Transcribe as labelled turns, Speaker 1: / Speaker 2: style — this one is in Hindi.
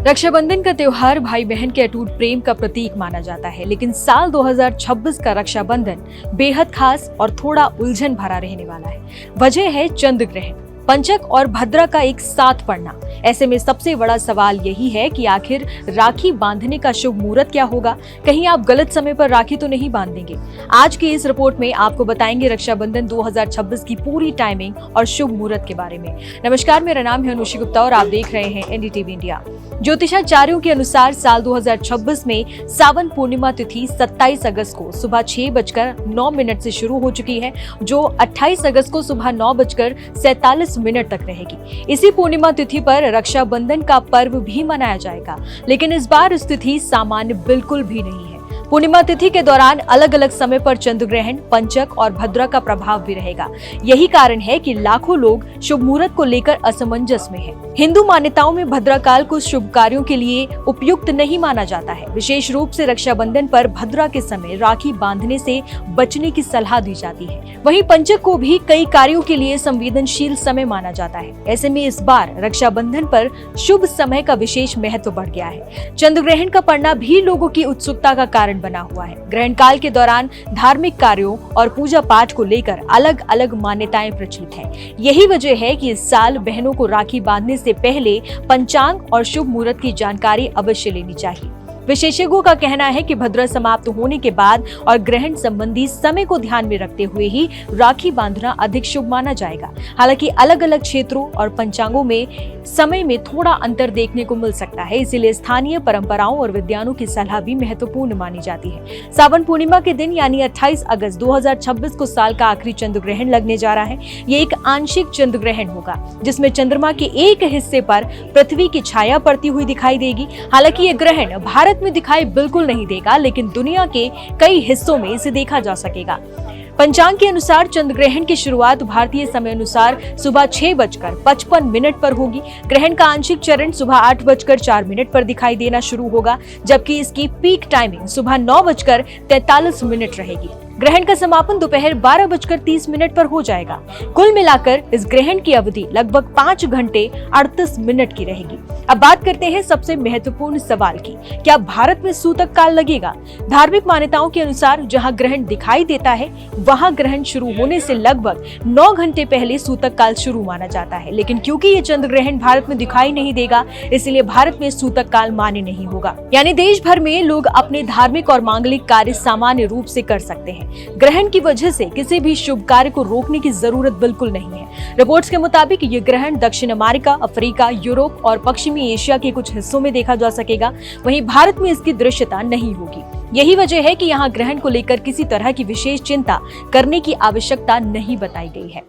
Speaker 1: रक्षाबंधन का त्योहार भाई बहन के अटूट प्रेम का प्रतीक माना जाता है, लेकिन साल 2026 का रक्षाबंधन बेहद खास और थोड़ा उलझन भरा रहने वाला है। वजह है चंद्र ग्रहण, पंचक और भद्रा का एक साथ पड़ना। ऐसे में सबसे बड़ा सवाल यही है कि आखिर राखी बांधने का शुभ मुहूर्त क्या होगा? कहीं आप गलत समय पर राखी तो नहीं बांध देंगे? आज की इस रिपोर्ट में आपको बताएंगे रक्षाबंधन 2026 की पूरी टाइमिंग और शुभ मुहूर्त के बारे में। नमस्कार, मेरा नाम है अनुषी गुप्ता और आप देख रहे हैं एनडीटीवी इंडिया। ज्योतिषाचार्यों के अनुसार साल 2026 में सावन पूर्णिमा तिथि 27 अगस्त को सुबह 6:09 से शुरू हो चुकी है, जो 28 अगस्त को सुबह 9:47 तक रहेगी। इसी पूर्णिमा तिथि पर रक्षाबंधन का पर्व भी मनाया जाएगा, लेकिन इस बार इस तिथि सामान्य बिल्कुल भी नहीं है। पूर्णिमा तिथि के दौरान अलग अलग समय पर चंद्र ग्रहण, पंचक और भद्रा का प्रभाव भी रहेगा। यही कारण है कि लाखों लोग शुभ मुहूर्त को लेकर असमंजस में हैं। हिंदू मान्यताओं में भद्रा काल को शुभ कार्यों के लिए उपयुक्त नहीं माना जाता है। विशेष रूप से रक्षाबंधन पर भद्रा के समय राखी बांधने से बचने की सलाह दी जाती है। वहीं पंचक को भी कई कार्यों के लिए संवेदनशील समय माना जाता है। ऐसे में इस बार रक्षाबंधन पर शुभ समय का विशेष महत्व बढ़ गया है। चंद्र ग्रहण का पड़ना भी लोगों की उत्सुकता का कारण बना हुआ है। ग्रहण काल के दौरान धार्मिक कार्यों और पूजा पाठ को लेकर अलग अलग मान्यताएं प्रचलित हैं। यही वजह है कि इस साल बहनों को राखी बांधने से पहले पंचांग और शुभ मुहूर्त की जानकारी अवश्य लेनी चाहिए। विशेषज्ञों का कहना है कि भद्रा समाप्त होने के बाद और ग्रहण संबंधी समय को ध्यान में रखते हुए ही राखी बांधना अधिक शुभ माना जाएगा। हालांकि अलग अलग क्षेत्रों और पंचांगों में समय में थोड़ा अंतर देखने को मिल सकता है, इसीलिए स्थानीय परंपराओं और विद्वानों की सलाह भी महत्वपूर्ण मानी जाती है। सावन पूर्णिमा के दिन यानी 28 अगस्त 2026 को साल का आखिरी चंद्र ग्रहण लगने जा रहा है। ये एक आंशिक चंद्र ग्रहण होगा, जिसमें चंद्रमा के एक हिस्से पर पृथ्वी की छाया पड़ती हुई दिखाई देगी। हालांकि ये ग्रहण भारत में दिखाई बिल्कुल नहीं देगा, लेकिन दुनिया के कई हिस्सों में इसे देखा जा सकेगा। पंचांग के अनुसार चंद्र ग्रहण की शुरुआत भारतीय समय अनुसार सुबह 6:55 पर होगी। ग्रहण का आंशिक चरण सुबह 8:04 पर दिखाई देना शुरू होगा, जबकि इसकी पीक टाइमिंग सुबह 9:43 रहेगी। ग्रहण का समापन दोपहर 12:30 पर हो जाएगा। कुल मिलाकर इस ग्रहण की अवधि लगभग 5 घंटे 38 मिनट की रहेगी। अब बात करते हैं सबसे महत्वपूर्ण सवाल की, क्या भारत में सूतक काल लगेगा? धार्मिक मान्यताओं के अनुसार जहां ग्रहण दिखाई देता है, वहां ग्रहण शुरू होने से लगभग 9 घंटे पहले सूतक काल शुरू माना जाता है। लेकिन क्योंकि ये चंद्र ग्रहण भारत में दिखाई नहीं देगा, इसलिए भारत में सूतक काल मान्य नहीं होगा। यानी देश भर में लोग अपने धार्मिक और मांगलिक कार्य सामान्य रूप से कर सकते हैं। ग्रहण की वजह से किसी भी शुभ कार्य को रोकने की जरूरत बिल्कुल नहीं है। रिपोर्ट्स के मुताबिक ये ग्रहण दक्षिण अमेरिका, अफ्रीका, यूरोप और पश्चिमी एशिया के कुछ हिस्सों में देखा जा सकेगा। वहीं भारत में इसकी दृश्यता नहीं होगी। यही वजह है कि यहाँ ग्रहण को लेकर किसी तरह की विशेष चिंता करने की आवश्यकता नहीं बताई गई है।